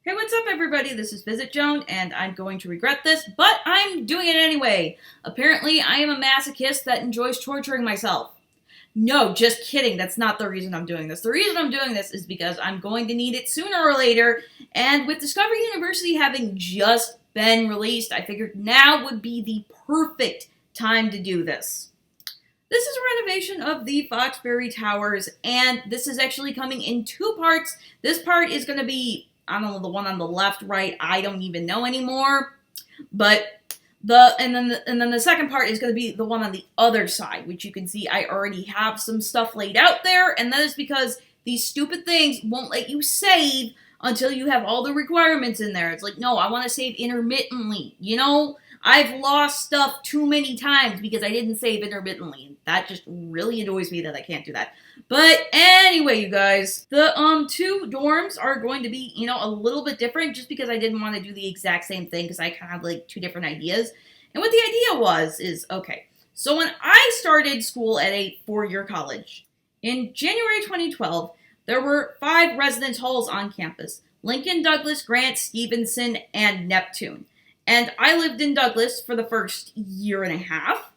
Hey, what's up, everybody? This is VisitJoan, and I'm going to regret this, but I'm doing it anyway. Apparently, I am a masochist that enjoys torturing myself. No, just kidding. That's not the reason I'm doing this. The reason I'm doing this is because I'm going to need it sooner or later, and with Discovery University having just been released, I figured now would be the perfect time to do this. This is a renovation of the Foxbury Towers, and this is actually coming in two parts. This part is going to be, I don't know, the one on the left, right, I don't even know anymore. But and then the second part is going to be the one on the other side, which you can see I already have some stuff laid out there, and that is because these stupid things won't let you save until you have all the requirements in there. It's like, no, I want to save intermittently, you know? I've lost stuff too many times because I didn't save intermittently. That just really annoys me that I can't do that. But anyway, you guys, the two dorms are going to be, a little bit different just because I didn't want to do the exact same thing because I kind of have like two different ideas. And what the idea is, okay, so when I started school at a four-year college, in January 2012, there were 5 residence halls on campus: Lincoln, Douglas, Grant, Stevenson, and Neptune. And I lived in Douglas for the first year and a half.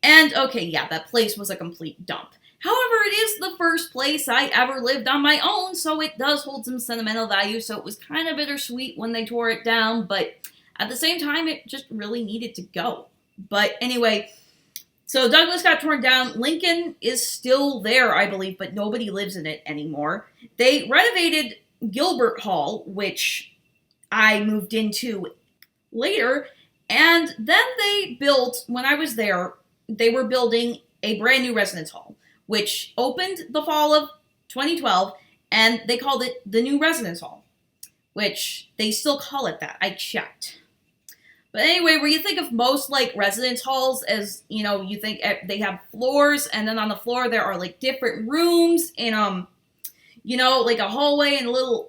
And okay, yeah, that place was a complete dump. However, it is the first place I ever lived on my own, so it does hold some sentimental value. So it was kind of bittersweet when they tore it down, but at the same time, it just really needed to go. But anyway, so Douglas got torn down. Lincoln is still there, I believe, but nobody lives in it anymore. They renovated Gilbert Hall, which I moved into later, and then they built, when I was there, they were building a brand new residence hall, which opened the fall of 2012, and they called it the new residence hall, which they still call it that. I checked. But anyway, where you think of most like residence halls as, you think they have floors, and then on the floor there are like different rooms in like a hallway and a little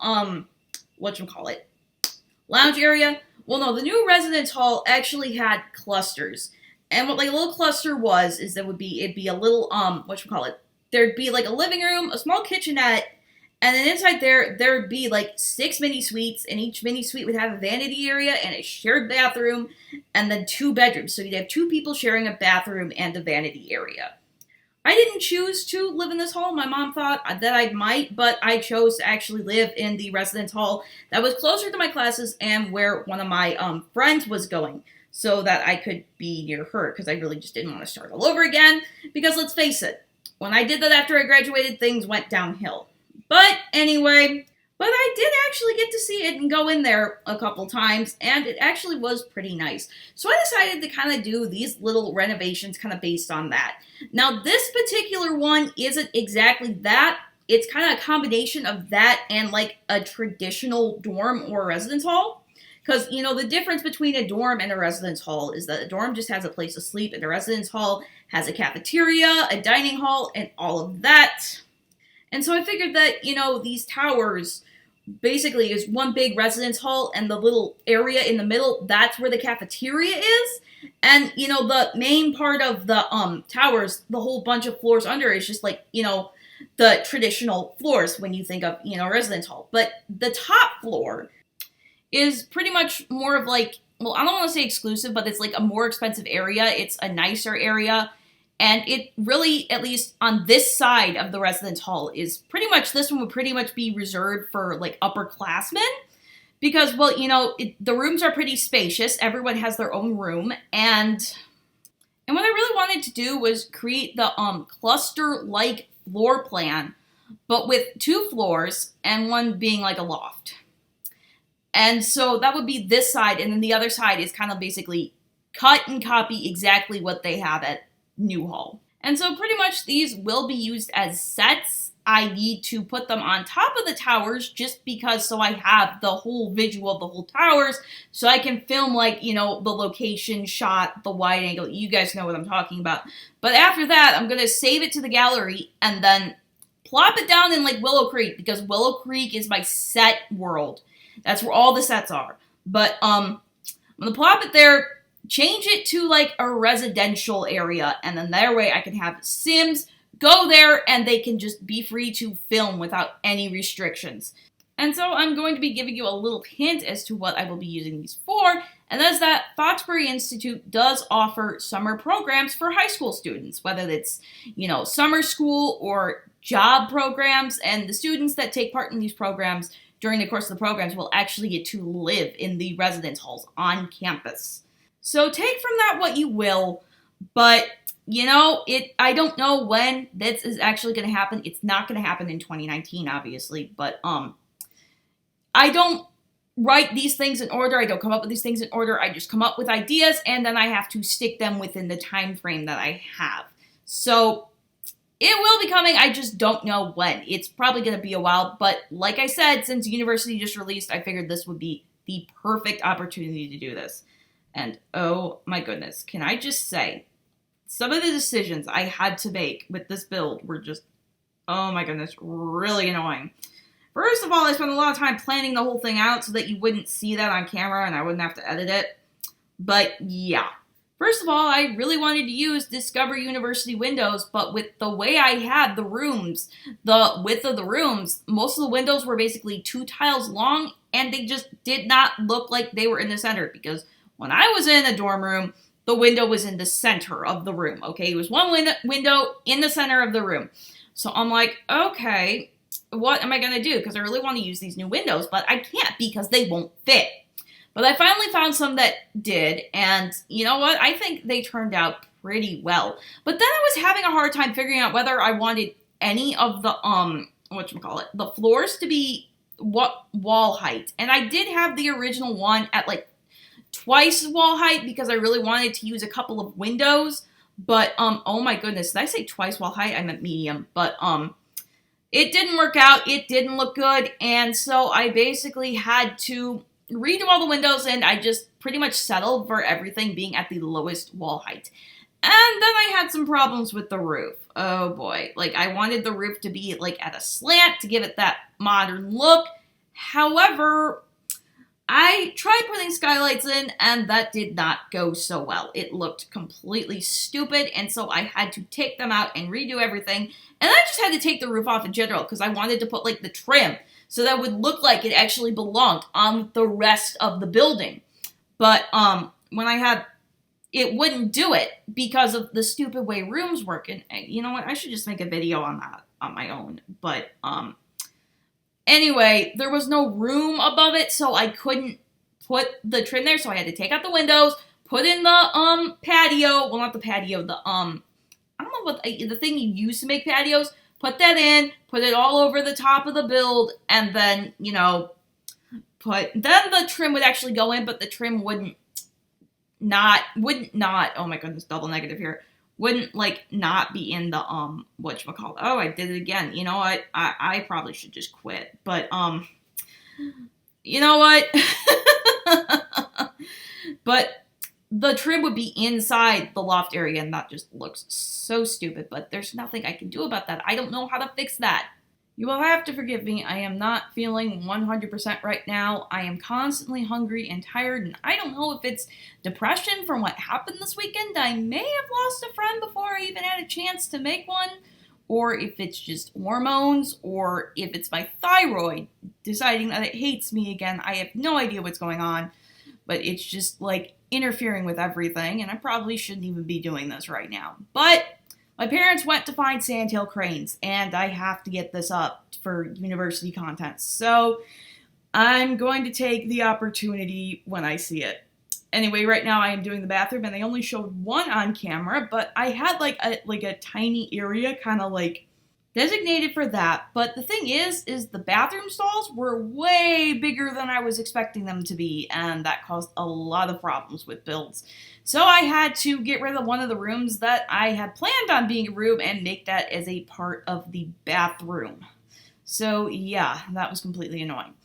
lounge area. Well, no, the new residence hall actually had clusters. And what like a little cluster is it'd be a little, there'd be like a living room, a small kitchenette, and then inside there'd be like 6 mini suites, and each mini suite would have a vanity area and a shared bathroom, and then 2 bedrooms. So you'd have 2 people sharing a bathroom and a vanity area. I didn't choose to live in this hall. My mom thought that I might, but I chose to actually live in the residence hall that was closer to my classes and where one of my friends was going, so that I could be near her, because I really just didn't want to start all over again, because let's face it, when I did that after I graduated, things went downhill. But anyway, I did actually get to see it and go in there a couple times, and it actually was pretty nice. So I decided to kind of do these little renovations kind of based on that. Now, this particular one isn't exactly that. It's kind of a combination of that and like a traditional dorm or residence hall. Because, the difference between a dorm and a residence hall is that a dorm just has a place to sleep, and a residence hall has a cafeteria, a dining hall, and all of that. And so I figured that, these towers basically is one big residence hall, and the little area in the middle, that's where the cafeteria is. And, the main part of the towers, the whole bunch of floors under is just like, the traditional floors when you think of, residence hall. But the top floor is pretty much more of like, well, I don't want to say exclusive, but it's like a more expensive area. It's a nicer area. And it really, at least on this side of the residence hall, is pretty much, this one would pretty much be reserved for like upperclassmen. Because, well, the rooms are pretty spacious. Everyone has their own room. And what I really wanted to do was create the cluster-like floor plan, but with 2 floors and one being like a loft. And so that would be this side, and then the other side is kind of basically cut and copy exactly what they have at New Hall. And so pretty much these will be used as sets. I need to put them on top of the towers just because so I have the whole visual of the whole towers, so I can film like, the location shot, the wide angle. You guys know what I'm talking about. But after that, I'm going to save it to the gallery and then plop it down in like Willow Creek, because Willow Creek is my set world. That's where all the sets are. But I'm going to plop it there, change it to like a residential area, and then that way I can have Sims go there and they can just be free to film without any restrictions. And so I'm going to be giving you a little hint as to what I will be using these for, and that's that Foxbury Institute does offer summer programs for high school students, whether it's, summer school or job programs, and the students that take part in these programs during the course of the programs will actually get to live in the residence halls on campus. So take from that what you will, but I don't know when this is actually going to happen. It's not going to happen in 2019, obviously, but I don't write these things in order. I don't come up with these things in order. I just come up with ideas, and then I have to stick them within the time frame that I have. So it will be coming. I just don't know when. It's probably going to be a while, but like I said, since University just released, I figured this would be the perfect opportunity to do this. And oh my goodness, can I just say, some of the decisions I had to make with this build were just, oh my goodness, really annoying. First of all, I spent a lot of time planning the whole thing out so that you wouldn't see that on camera and I wouldn't have to edit it. But yeah. First of all, I really wanted to use Discover University windows, but with the way I had the rooms, the width of the rooms, most of the windows were basically 2 tiles long, and they just did not look like they were in the center, because when I was in a dorm room, the window was in the center of the room, okay? It was one window in the center of the room. So I'm like, okay, what am I going to do? Because I really want to use these new windows, but I can't because they won't fit. But I finally found some that did, and you know what? I think they turned out pretty well. But then I was having a hard time figuring out whether I wanted any of the, the floors to be wall height. And I did have the original one at like twice wall height because I really wanted to use a couple of windows. But, oh my goodness, did I say twice wall height? I meant medium. But, it didn't work out. It didn't look good. And so I basically had to redo all the windows, and I just pretty much settled for everything being at the lowest wall height. And then I had some problems with the roof. Oh boy. Like, I wanted the roof to be like at a slant to give it that modern look. However, I tried putting skylights in, and that did not go so well. It looked completely stupid, and so I had to take them out and redo everything. And I just had to take the roof off in general, because I wanted to put, like, the trim, so that would look like it actually belonged on the rest of the building. But, when I had, it wouldn't do it, because of the stupid way rooms work. And, you know what, I should just make a video on that on my own. But, anyway, there was no room above it, so I couldn't put the trim there, so I had to take out the windows, put in the, patio, well, not the patio, the, I don't know what, the thing you use to make patios, put that in, put it all over the top of the build, and then, then the trim would actually go in, but the trim wouldn't not, oh my goodness, double negative here, wouldn't, like, not be in the, whatchamacallit. Oh, I did it again. You know what? I probably should just quit. But, you know what? But the trim would be inside the loft area, and that just looks so stupid. But there's nothing I can do about that. I don't know how to fix that. You will have to forgive me. I am not feeling 100% right now. I am constantly hungry and tired, and I don't know if it's depression from what happened this weekend. I may have lost a friend before I even had a chance to make one, or if it's just hormones, or if it's my thyroid deciding that it hates me again. I have no idea what's going on, but it's just, like, interfering with everything, and I probably shouldn't even be doing this right now. But my parents went to find sandhill cranes, and I have to get this up for university content. So I'm going to take the opportunity when I see it. Anyway, right now I am doing the bathroom, and they only showed one on camera, but I had like a tiny area kind of like designated for that. But the thing is the bathroom stalls were way bigger than I was expecting them to be, and that caused a lot of problems with builds. So I had to get rid of one of the rooms that I had planned on being a room and make that as a part of the bathroom. So yeah, that was completely annoying.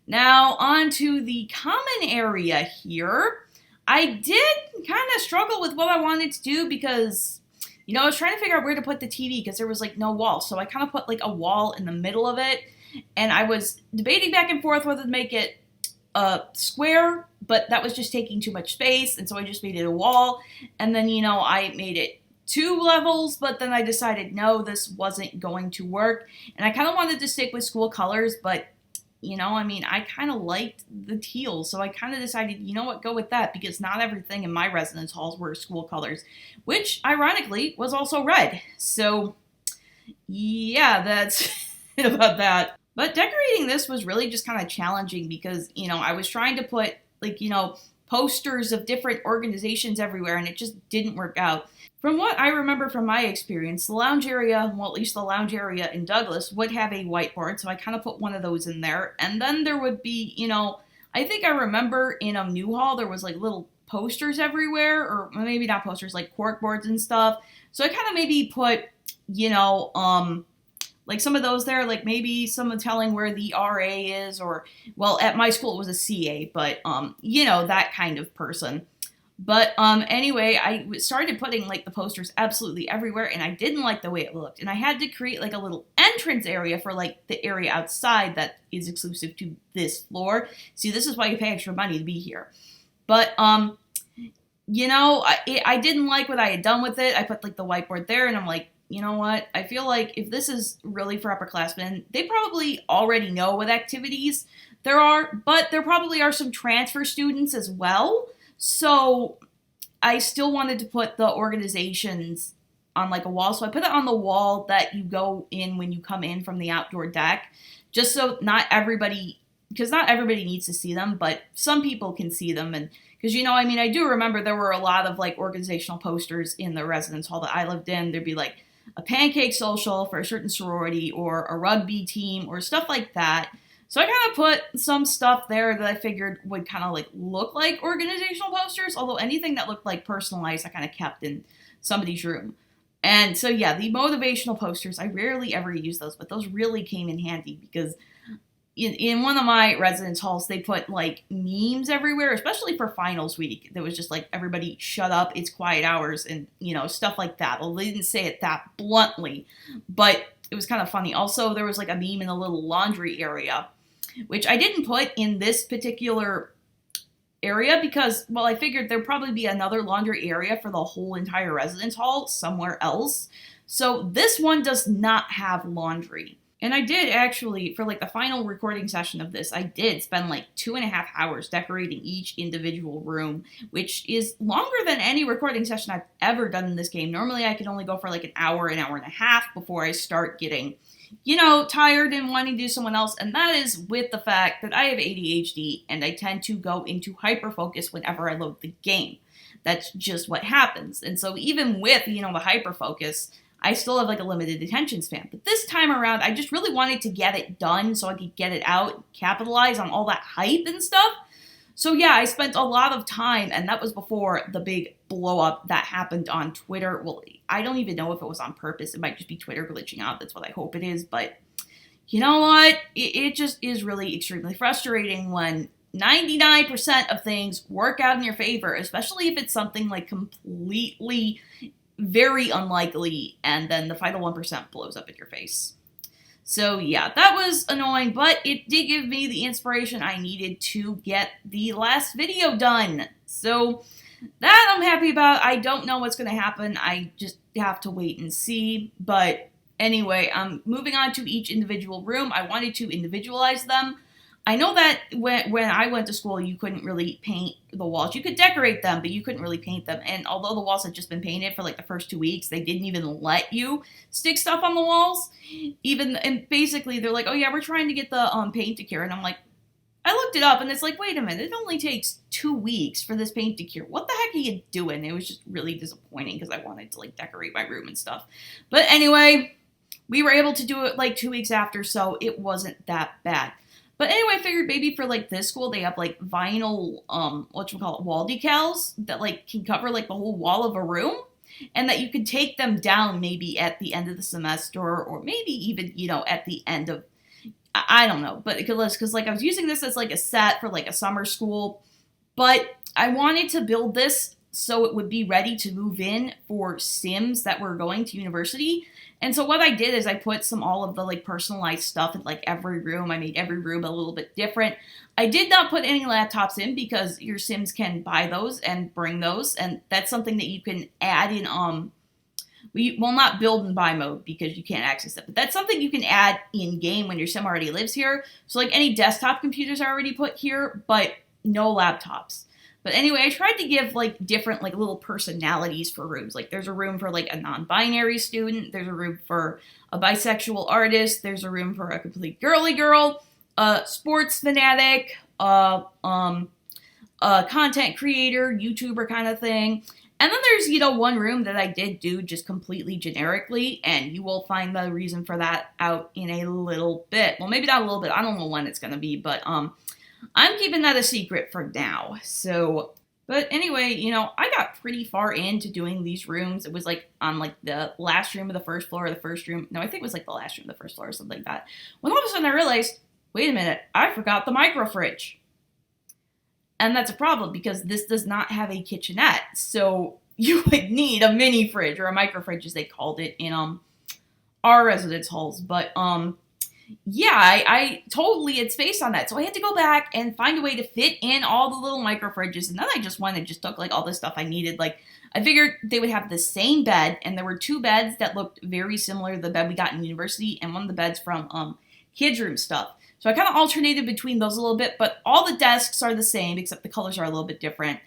Now on to the common area here. I did kind of struggle with what I wanted to do because, I was trying to figure out where to put the TV because there was like no wall. So I kind of put like a wall in the middle of it, and I was debating back and forth whether to make it square, but that was just taking too much space, and so I just made it a wall, and then, I made it 2 levels, but then I decided, no, this wasn't going to work, and I kind of wanted to stick with school colors, but I kind of liked the teal, so I kind of decided, you know what, go with that, because not everything in my residence halls were school colors, which ironically was also red. So yeah, that's it about that. But decorating this was really just kind of challenging because, I was trying to put, like, posters of different organizations everywhere, and it just didn't work out. From what I remember from my experience, the lounge area, well, at least the lounge area in Douglas, would have a whiteboard, so I kind of put one of those in there. And then there would be, I think I remember in Newhall, there was like little posters everywhere, or maybe not posters, like cork boards and stuff. So I kind of maybe put, like some of those there, like maybe someone telling where the RA is, or, well, at my school it was a CA, but, that kind of person. But anyway, I started putting like the posters absolutely everywhere, and I didn't like the way it looked. And I had to create like a little entrance area for like the area outside that is exclusive to this floor. See, this is why you pay extra money to be here. But I didn't like what I had done with it. I put like the whiteboard there, and I'm like, you know what? I feel like if this is really for upperclassmen, they probably already know what activities there are, but there probably are some transfer students as well. So I still wanted to put the organizations on like a wall. So I put it on the wall that you go in when you come in from the outdoor deck, just so not everybody needs to see them, but some people can see them. And because, I do remember there were a lot of like organizational posters in the residence hall that I lived in. There'd be like a pancake social for a certain sorority or a rugby team or stuff like that. So I kind of put some stuff there that I figured would kind of like look like organizational posters, although anything that looked like personalized I kind of kept in somebody's room. And so yeah, the motivational posters, I rarely ever use those, but those really came in handy because in one of my residence halls, they put like memes everywhere, especially for finals week. There was just like, everybody shut up, it's quiet hours, and stuff like that. Well, they didn't say it that bluntly, but it was kind of funny. Also, there was like a meme in the little laundry area, which I didn't put in this particular area because, well, I figured there'd probably be another laundry area for the whole entire residence hall somewhere else. So this one does not have laundry. And I did actually, for like the final recording session of this, I did spend like 2.5 hours decorating each individual room, which is longer than any recording session I've ever done in this game. Normally I can only go for like an hour and a half before I start getting, tired and wanting to do someone else. And that is with the fact that I have ADHD and I tend to go into hyperfocus whenever I load the game. That's just what happens. And so even with, the hyperfocus, I still have like a limited attention span. But this time around, I just really wanted to get it done so I could get it out, capitalize on all that hype and stuff. So yeah, I spent a lot of time, and that was before the big blow up that happened on Twitter. Well, I don't even know if it was on purpose. It might just be Twitter glitching out. That's what I hope it is. But you know what? It just is really extremely frustrating when 99% of things work out in your favor, especially if it's something like completely very unlikely, and then the final 1% blows up in your face. So yeah, that was annoying, but it did give me the inspiration I needed to get the last video done. So that I'm happy about. I don't know what's going to happen. I just have to wait and see. But anyway, moving on to each individual room. I wanted to individualize them. I know that when I went to school, you couldn't really paint the walls. You could decorate them, but you couldn't really paint them. And although the walls had just been painted for like the first 2 weeks, they didn't even let you stick stuff on the walls. And basically they're like, oh yeah, we're trying to get the paint to cure. And I'm like, I looked it up and it's like, wait a minute, it only takes 2 weeks for this paint to cure. What the heck are you doing? It was just really disappointing because I wanted to like decorate my room and stuff. But anyway, we were able to do it like 2 weeks after, so it wasn't that bad. But anyway, I figured maybe for like this school, they have like vinyl, wall decals that like can cover like the whole wall of a room, and that you could take them down maybe at the end of the semester, or maybe even, at the end of, I don't know, but because like I was using this as like a set for like a summer school, but I wanted to build this so it would be ready to move in for Sims that were going to university. And so what I did is I put all of the like personalized stuff in like every room. I made every room a little bit different. I did not put any laptops in because your Sims can buy those and bring those, and that's something that you can add in well, not build and buy mode because you can't access it, but that's something you can add in game when your sim already lives here. So like any desktop computers are already put here, but no laptops. But anyway, I tried to give like different like little personalities for rooms. Like there's a room for like a non-binary student, there's a room for a bisexual artist, there's a room for a complete girly girl, a sports fanatic, a content creator, YouTuber kind of thing. And then there's, one room that I did do just completely generically, and you will find the reason for that out in a little bit. Well, maybe not a little bit. I don't know when it's going to be, but I'm keeping that a secret for now. So, but anyway, I got pretty far into doing these rooms. It was like on like the last room of the first floor, or the first room. No, I think it was like the last room of the first floor or something like that. When all of a sudden I realized, wait a minute, I forgot the micro fridge. And that's a problem because this does not have a kitchenette. So you would need a mini fridge or a micro fridge as they called it in our residence halls. But yeah, I totally had space on that. So I had to go back and find a way to fit in all the little micro fridges. And then I just went and just took like all the stuff I needed. Like I figured they would have the same bed, and there were two beds that looked very similar to the bed we got in university, and one of the beds from kids' room stuff. So I kind of alternated between those a little bit, but all the desks are the same, except the colors are a little bit different.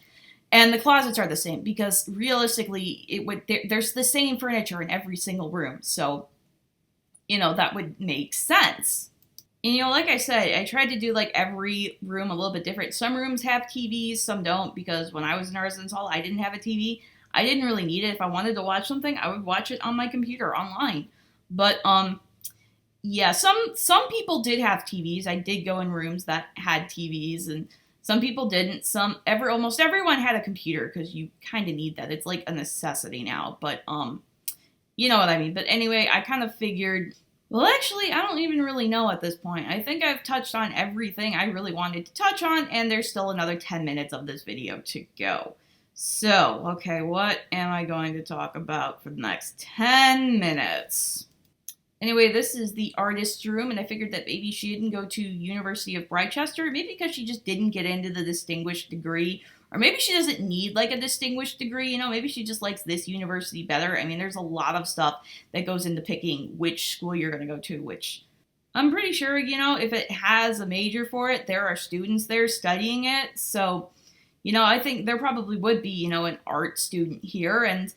And the closets are the same, because realistically, there's the same furniture in every single room. So, that would make sense. And, like I said, I tried to do, like, every room a little bit different. Some rooms have TVs, some don't, because when I was in a residence hall, I didn't have a TV. I didn't really need it. If I wanted to watch something, I would watch it on my computer online. But, yeah, some people did have TVs. I did go in rooms that had TVs, and some people didn't. Almost everyone had a computer, because you kind of need that. It's like a necessity now, but you know what I mean. But anyway, I kind of figured, well, actually, I don't even really know at this point. I think I've touched on everything I really wanted to touch on, and there's still another 10 minutes of this video to go. So, okay, what am I going to talk about for the next 10 minutes? Anyway, this is the artist's room, and I figured that maybe she didn't go to University of Britechester, maybe because she just didn't get into the distinguished degree, or maybe she doesn't need, like, a distinguished degree, maybe she just likes this university better. I mean, there's a lot of stuff that goes into picking which school you're going to go to, which I'm pretty sure, if it has a major for it, there are students there studying it, so, I think there probably would be, an art student here, and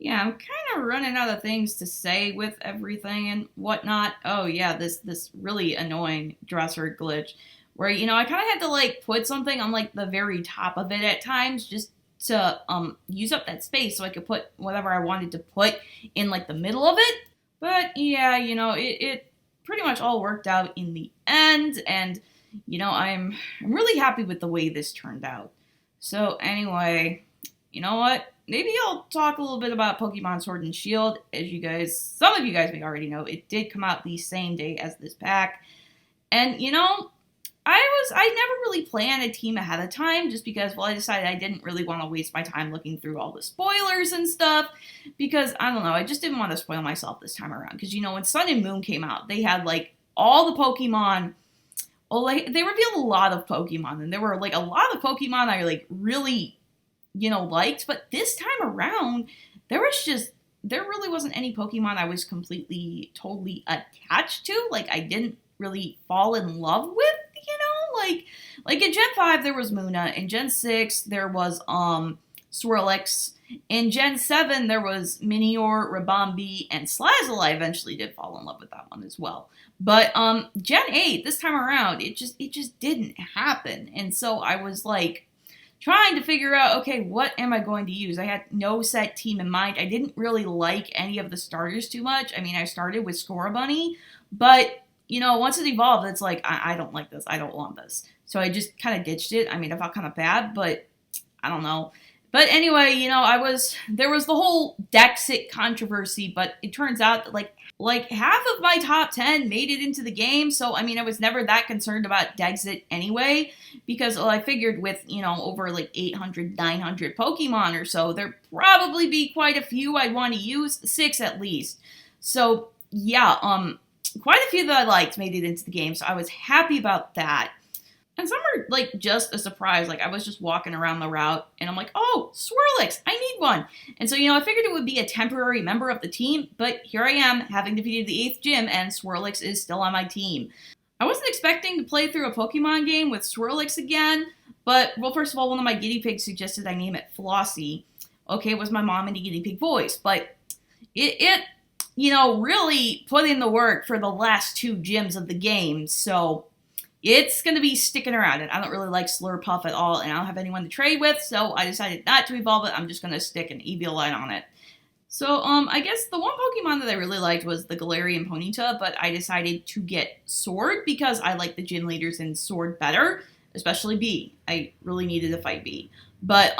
yeah, I'm kind of running out of things to say with everything and whatnot. Oh yeah, this really annoying dresser glitch where, I kind of had to like put something on like the very top of it at times just to use up that space so I could put whatever I wanted to put in like the middle of it. But yeah, it pretty much all worked out in the end, and I'm really happy with the way this turned out. So anyway, you know what? Maybe I'll talk a little bit about Pokemon Sword and Shield. As some of you guys may already know, it did come out the same day as this pack. And, I never really planned a team ahead of time just because, I decided I didn't really want to waste my time looking through all the spoilers and stuff because, I don't know, I just didn't want to spoil myself this time around. Because, when Sun and Moon came out, they had, like, all the Pokemon. Well, like, they revealed a lot of Pokemon, and there were, like, a lot of Pokemon I, like, really liked, but this time around, there really wasn't any Pokemon I was totally attached to. Like, I didn't really fall in love with, like in Gen 5, there was Munna. In Gen 6, there was, Swirlix. In Gen 7, there was Minior, Ribombee, and Slazzle. I eventually did fall in love with that one as well. But, Gen 8, this time around, it just didn't happen. And so I was, like, trying to figure out, okay, what am I going to use? I had no set team in mind. I didn't really like any of the starters too much. I mean, I started with Scorbunny, but, once it evolved, it's like, I don't like this. I don't want this. So I just kind of ditched it. I mean, I felt kind of bad, but I don't know. But anyway, there was the whole Dexit controversy, but it turns out that, like half of my top 10 made it into the game, so, I mean, I was never that concerned about Dexit anyway, because, I figured with, over, 800, 900 Pokemon or so, there'd probably be quite a few I'd want to use, 6 at least. So, yeah, quite a few that I liked made it into the game, so I was happy about that. And some are like just a surprise. Like I was just walking around the route and I'm like, oh, Swirlix, I need one. And so, I figured it would be a temporary member of the team, but here I am having defeated the 8th gym and Swirlix is still on my team. I wasn't expecting to play through a Pokemon game with Swirlix again, but, well, first of all, one of my guinea pigs suggested I name it Flossie. Okay, it was my mom in a guinea pig voice, but it really put in the work for the last 2 gyms of the game, so it's going to be sticking around. And I don't really like Slurpuff at all, and I don't have anyone to trade with, so I decided not to evolve it. I'm just going to stick an Eviolite on it. So, I guess the one Pokemon that I really liked was the Galarian Ponyta, but I decided to get Sword because I like the gym leaders in Sword better, especially Bee. I really needed to fight Bee. But,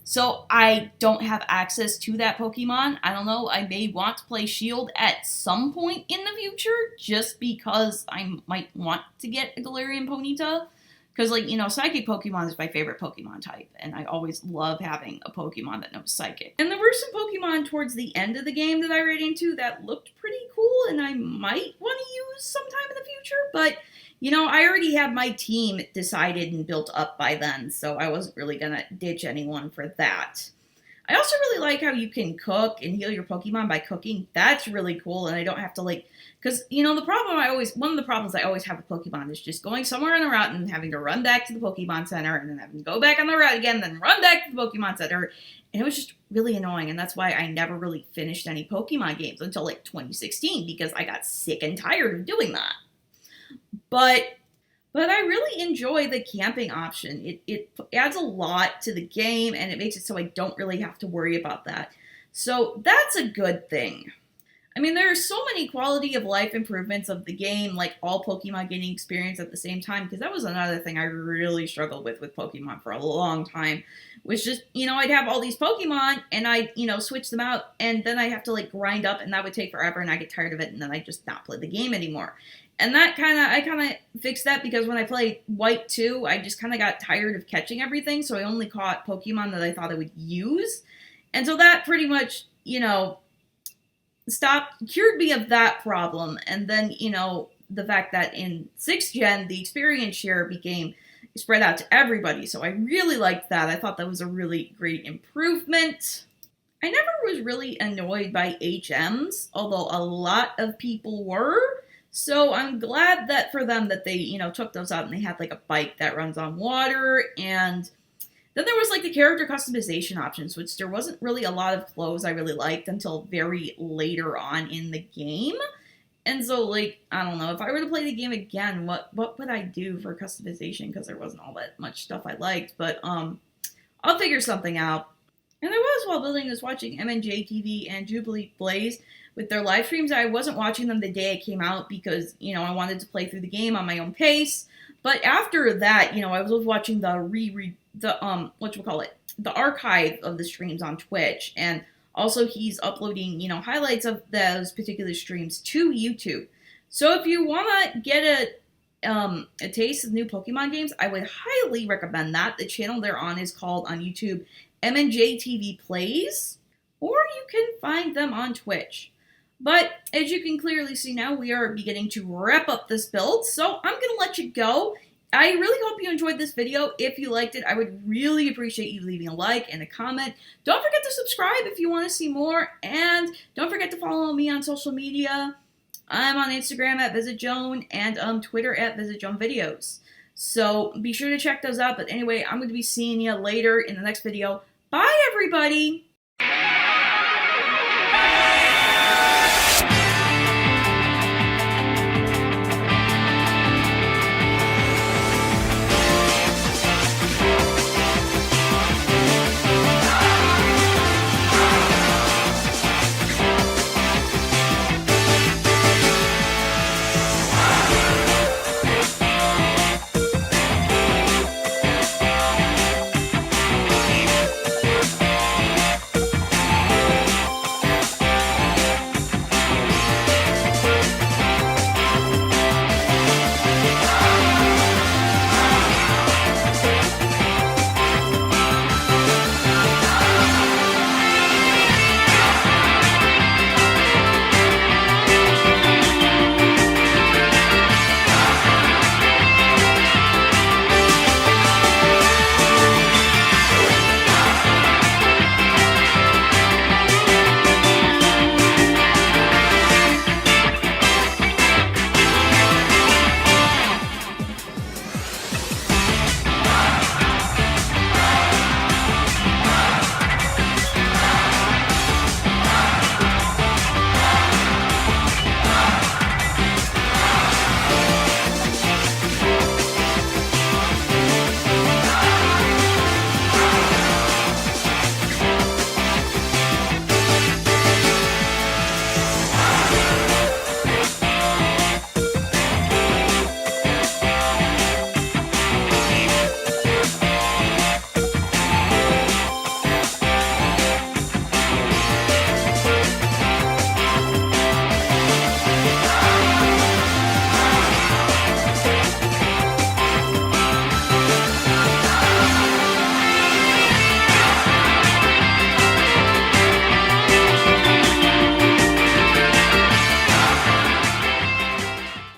so I don't have access to that Pokemon. I don't know, I may want to play Shield at some point in the future, just because I might want to get a Galarian Ponyta. Because, Psychic Pokemon is my favorite Pokemon type, and I always love having a Pokemon that knows Psychic. And there were some Pokemon towards the end of the game that I ran into that looked pretty cool, and I might want to use sometime in the future, but, I already had my team decided and built up by then, so I wasn't really going to ditch anyone for that. I also really like how you can cook and heal your Pokemon by cooking. That's really cool, and I don't have to, because, one of the problems I always have with Pokemon is just going somewhere on the route and having to run back to the Pokemon Center, and then having to go back on the route again, then run back to the Pokemon Center, and it was just really annoying, and that's why I never really finished any Pokemon games until, 2016, because I got sick and tired of doing that. But I really enjoy the camping option. It adds a lot to the game, and it makes it so I don't really have to worry about that. So that's a good thing. I mean, there are so many quality of life improvements of the game, like all Pokemon getting experience at the same time, because that was another thing I really struggled with Pokemon for a long time, was just, I'd have all these Pokemon, and I'd, switch them out, and then I'd have to, grind up, and that would take forever, and I'd get tired of it, and then I'd just not play the game anymore. And I kind of fixed that because when I played White 2, I just kind of got tired of catching everything, so I only caught Pokemon that I thought I would use. And so that pretty much, cured me of that problem. And then, the fact that in 6th gen, the experience share became spread out to everybody, so I really liked that. I thought that was a really great improvement. I never was really annoyed by HMs, although a lot of people were. So I'm glad that for them that they, took those out and they had a bike that runs on water. And then there was the character customization options, which there wasn't really a lot of clothes I really liked until very later on in the game. And so I don't know, if I were to play the game again, what would I do for customization? Because there wasn't all that much stuff I liked, but I'll figure something out. And I was, while building this, watching MNJ TV and Jubilee Blaze with their live streams. I wasn't watching them the day it came out because, I wanted to play through the game on my own pace. But after that, I was watching the archive of the streams on Twitch. And also he's uploading, highlights of those particular streams to YouTube. So if you want to get a taste of new Pokemon games, I would highly recommend that. The channel they're on is called on YouTube MNJ TV Plays, or you can find them on Twitch. But as you can clearly see now, we are beginning to wrap up this build, so I'm going to let you go. I really hope you enjoyed this video. If you liked it, I would really appreciate you leaving a like and a comment. Don't forget to subscribe if you want to see more, and don't forget to follow me on social media. I'm on Instagram at VisitJoan and Twitter at VisitJoanVideos. So be sure to check those out. But anyway, I'm going to be seeing you later in the next video. Bye, everybody!